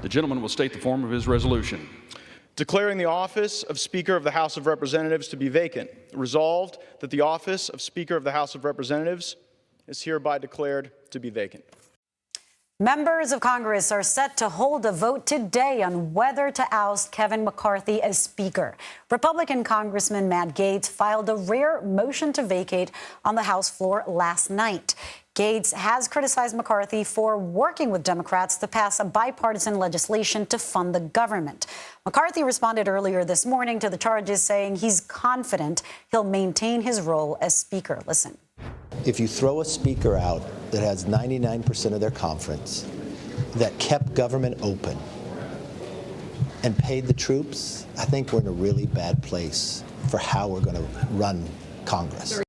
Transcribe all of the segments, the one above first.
The gentleman will state the form of his resolution. Declaring the office of Speaker of the House of Representatives to be vacant. Resolved that the office of Speaker of the House of Representatives is hereby declared to be vacant. Members of Congress are set to hold a vote today on whether to oust Kevin McCarthy as Speaker. Republican Congressman Matt Gaetz filed a rare motion to vacate on the House floor last night. Gaetz has criticized McCarthy for working with Democrats to pass a bipartisan legislation to fund the government. McCarthy responded earlier this morning to the charges, saying he's confident he'll maintain his role as Speaker. Listen. If you throw a speaker out that has 99% of their conference, that kept government open and paid the troops, I think we're in a really bad place for how we're going to run Congress.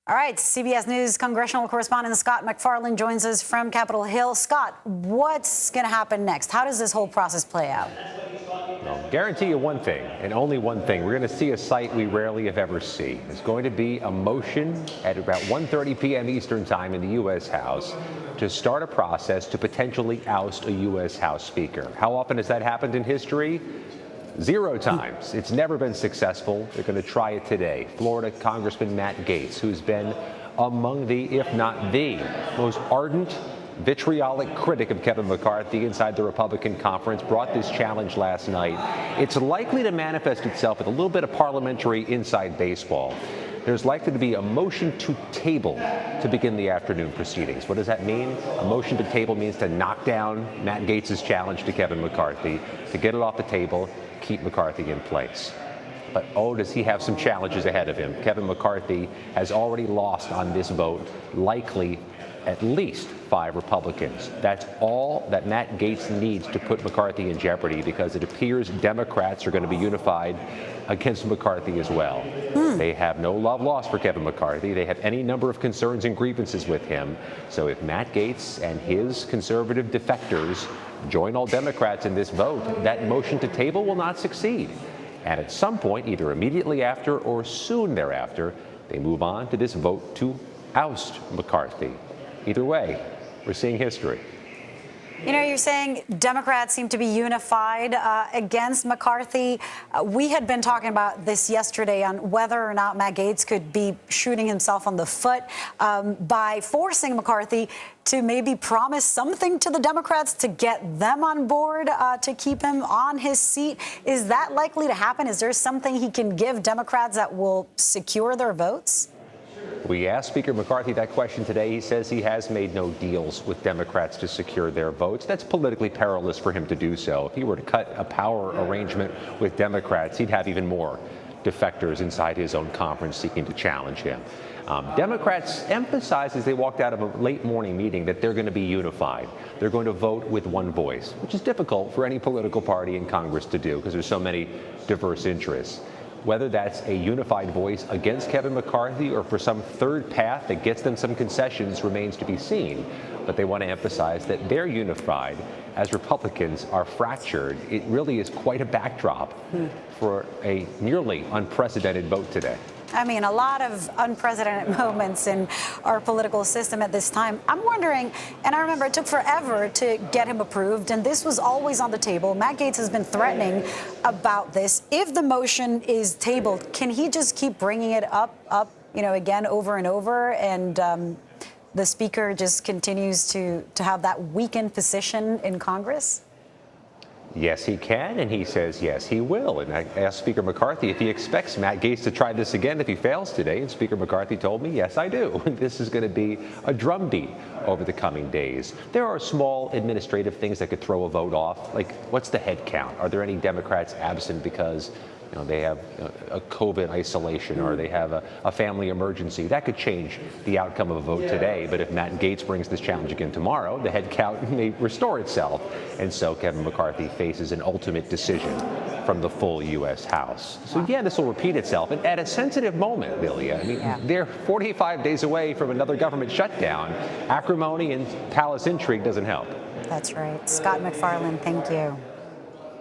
All right, CBS News congressional correspondent Scott MacFarlane joins us from Capitol Hill. Scott, what's going to happen next? How does this whole process play out? I'll guarantee you one thing, and only one thing. We're going to see a sight we rarely have ever seen. There's going to be a motion at about 1:30 p.m. Eastern Time in the U.S. House to start a process to potentially oust a U.S. House Speaker. How often has that happened in history? 0 times. It's never been successful. They're going to try it today. Florida Congressman Matt Gaetz, who's been among the, if not the, most ardent, vitriolic critic of Kevin McCarthy inside the Republican conference, brought this challenge last night. It's likely to manifest itself with a little bit of parliamentary inside baseball. There's likely to be a motion to table to begin the afternoon proceedings. What does that mean? A motion to table means to knock down Matt Gaetz's challenge to Kevin McCarthy, to get it off the table, keep McCarthy in place. But oh, does he have some challenges ahead of him? Kevin McCarthy has already lost on this vote, likely at least 5 Republicans. That's all that Matt Gaetz needs to put McCarthy in jeopardy, because it appears Democrats are going to be unified against McCarthy as well. They have no love lost for Kevin McCarthy. They have any number of concerns and grievances with him. So if Matt Gaetz and his conservative defectors join all Democrats in this vote, that motion to table will not succeed. And at some point, either immediately after or soon thereafter, they move on to this vote to oust McCarthy. Either way, we're seeing history. You know, you're saying Democrats seem to be unified against McCarthy. We had been talking about this yesterday on whether or not Matt Gaetz could be shooting himself on the foot by forcing McCarthy to maybe promise something to the Democrats to get them on board to keep him on his seat. Is that likely to happen? Is there something he can give Democrats that will secure their votes? We asked Speaker McCarthy that question today. He says he has made no deals with Democrats to secure their votes. That's politically perilous for him to do so. If he were to cut a power arrangement with Democrats, he'd have even more defectors inside his own conference seeking to challenge him. Democrats emphasized as they walked out of a late morning meeting that they're going to be unified. They're going to vote with one voice, which is difficult for any political party in Congress to do because there's so many diverse interests. Whether that's a unified voice against Kevin McCarthy or for some third path that gets them some concessions remains to be seen. But they want to emphasize that they're unified as Republicans are fractured. It really is quite a backdrop for a nearly unprecedented vote today. I mean, a lot of unprecedented moments in our political system at this time. I'm wondering, and I remember it took forever to get him approved, and this was always on the table. Matt Gaetz has been threatening about this. If the motion is tabled, can he just keep bringing it up, again, over and over, and the Speaker just continues to have that weakened position in Congress? Yes, he can, and he says yes, he will. And I asked Speaker McCarthy if he expects Matt Gaetz to try this again if he fails today, and Speaker McCarthy told me, yes, I do. This is going to be a drumbeat over the coming days. There are small administrative things that could throw a vote off, like what's the head count? Are there any Democrats absent because they have a COVID isolation or they have a family emergency? That could change the outcome of a vote today. But if Matt Gaetz brings this challenge again tomorrow, the head count may restore itself. And so Kevin McCarthy faces an ultimate decision from the full U.S. House. So, yeah, this will repeat itself. And at a sensitive moment, Lilia, they're 45 days away from another government shutdown. Acrimony and palace intrigue doesn't help. That's right. Scott MacFarlane, thank you.